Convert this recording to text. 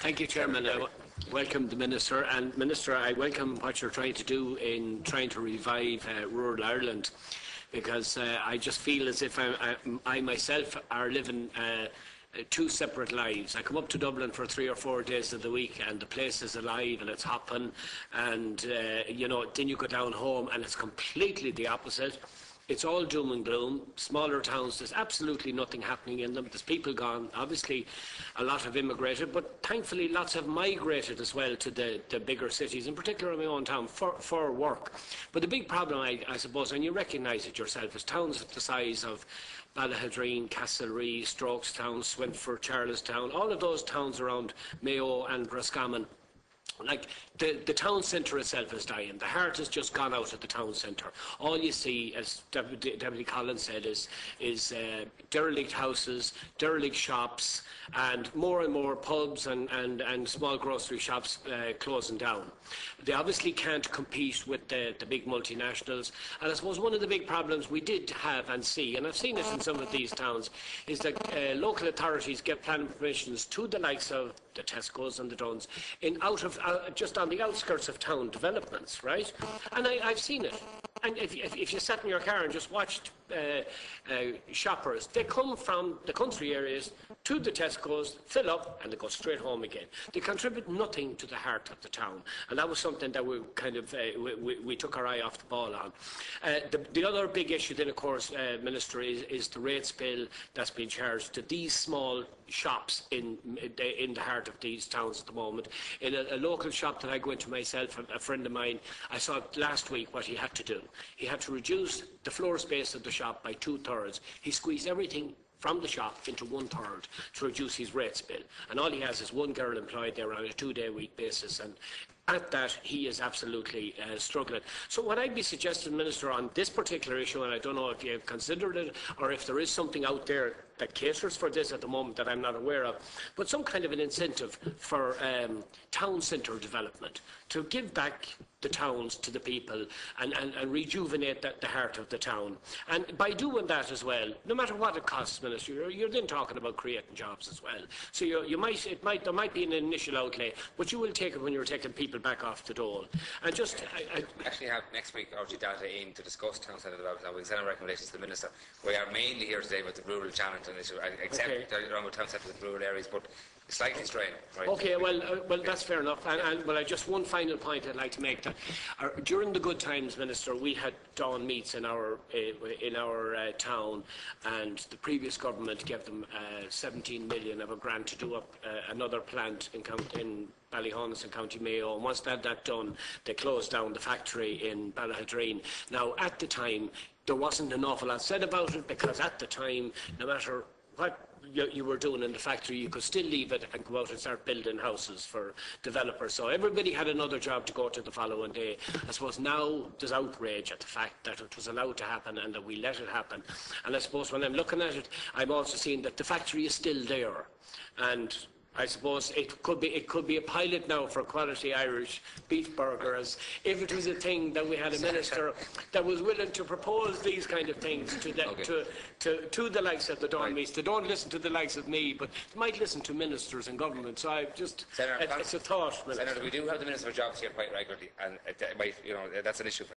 Thank you, Chairman. I welcome the Minister. And Minister, I welcome what you're trying to do in trying to revive rural Ireland, because I just feel as if I myself are living two separate lives. I come up to Dublin for 3 or 4 days of the week and the place is alive and it's hopping, and then you go down home and it's completely the opposite. It's all doom and gloom. Smaller towns, there's absolutely nothing happening in them. There's people gone. Obviously, a lot have immigrated, but thankfully lots have migrated as well to the bigger cities, in particular in my own town, for work. But the big problem, I suppose, and you recognise it yourself, is towns the size of Ballahadreen, Castlereagh, Strokestown, Swinford, Charlestown, all of those towns around Mayo and Roscommon. Like the town centre itself is dying. The heart has just gone out of the town centre. All you see, as Deputy Collins said, is derelict houses, derelict shops, and more pubs and small grocery shops closing down. They obviously can't compete with the big multinationals. And I suppose one of the big problems we did have and see, and I've seen this in some of these towns, is that local authorities get planning permissions to the likes of the Tesco's and the Duns just on the outskirts of town developments, right? And I've seen it. And if you sat in your car and just watched shoppers, they come from the country areas to the Tesco's, fill up, and they go straight home again. They contribute nothing to the heart of the town, and that was something that we kind of we took our eye off the ball on. The other big issue, then, of course, Minister, is the rates bill that's being charged to these small shops in the heart of these towns at the moment. In a local shop that I go into myself, a friend of mine, I saw last week what he had to do. He had to reduce the floor space of the shop by 2/3. He squeezed everything from the shop into 1/3 to reduce his rates bill. And all he has is one girl employed there on a 2-day-a-week basis. And at that, he is absolutely struggling. So what I'd be suggesting, Minister, on this particular issue, and I don't know if you have considered it or if there is something out there that caters for this at the moment that I'm not aware of, but some kind of an incentive for town centre development to give back the towns to the people and rejuvenate the heart of the town. And by doing that as well, no matter what it costs, Minister, you're then talking about creating jobs as well. So there might be an initial outlay, but you will take it when you're taking people back off the dole. And just I actually have next week RG data in to discuss town centre development, and we'll send our recommendations to the Minister. We are mainly here today with the rural challenge and issue, except around town centres in rural areas, but slightly strained. Right? Okay, well, that's fair enough. And just one final point I'd like to make, that during the good times, Minister, we had dawn meets in our town, and the previous government gave them 17 million of a grant to do up another plant in Ballyhonus in County Mayo. And once they had that done, they closed down the factory in Ballahadreen. Now, at the time, there wasn't an awful lot said about it, because at the time, no matter what you were doing in the factory, you could still leave it and go out and start building houses for developers. So everybody had another job to go to the following day. I suppose now there's outrage at the fact that it was allowed to happen and that we let it happen. And I suppose when I'm looking at it, I'm also seeing that the factory is still there. And I suppose it could be a pilot now for quality Irish beef burgers, if it was a thing that we had a minister that was willing to propose these kind of things to the likes of the Dawn meets. They don't listen to the likes of me, but they might listen to ministers and government. So I just, it's a thought, Minister. Senator, we do have the Minister for Jobs here quite regularly, and that's an issue